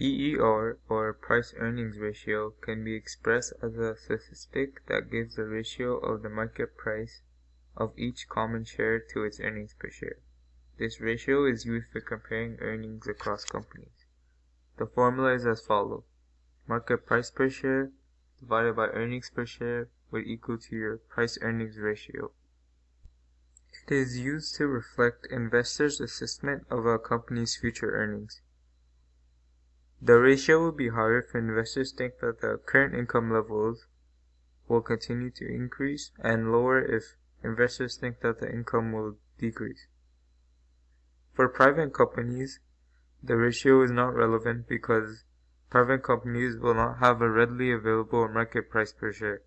PER, or price-earnings ratio, can be expressed as a statistic that gives the ratio of the market price of each common share to its earnings per share. This ratio is used for comparing earnings across companies. The formula is as follows: market price per share divided by earnings per share would equal to your price-earnings ratio. It is used to reflect investors' assessment of a company's future earnings. The ratio will be higher if investors think that the current income levels will continue to increase, and lower if investors think that the income will decrease. For private companies, the ratio is not relevant because private companies will not have a readily available market price per share.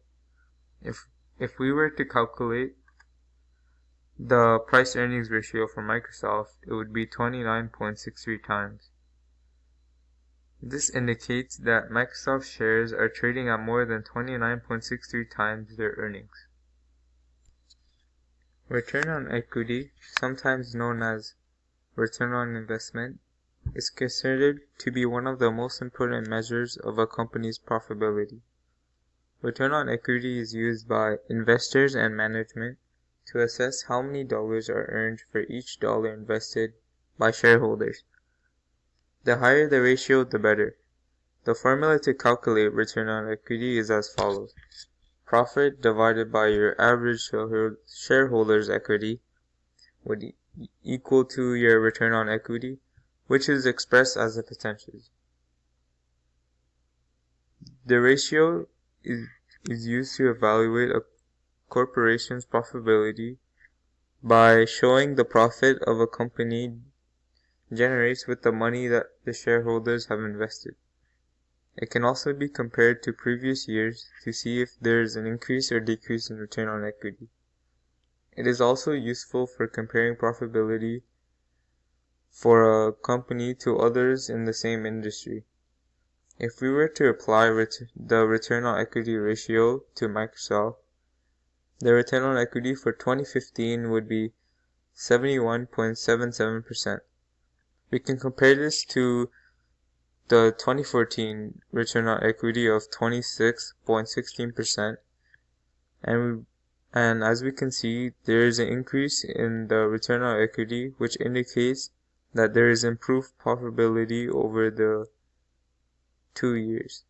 If we were to calculate the price-earnings ratio for Microsoft, it would be 29.63 times. This indicates that Microsoft shares are trading at more than 29.63 times their earnings. Return on equity, sometimes known as return on investment, is considered to be one of the most important measures of a company's profitability. Return on equity is used by investors and management to assess how many dollars are earned for each dollar invested by shareholders. The higher the ratio, the better. The formula to calculate return on equity is as follows: profit divided by your average shareholders' equity would equal to your return on equity, which is expressed as a percentage. The ratio is used to evaluate a corporation's profitability by showing the profit of a company generates with the money that the shareholders have invested. It can also be compared to previous years to see if there is an increase or decrease in return on equity. It is also useful for comparing profitability for a company to others in the same industry. If we were to apply the return on equity ratio to Microsoft, the return on equity for 2015 would be 71.77%. We can compare this to the 2014 return on equity of 26.16%, and as we can see, there is an increase in the return on equity, which indicates that there is improved profitability over the 2 years.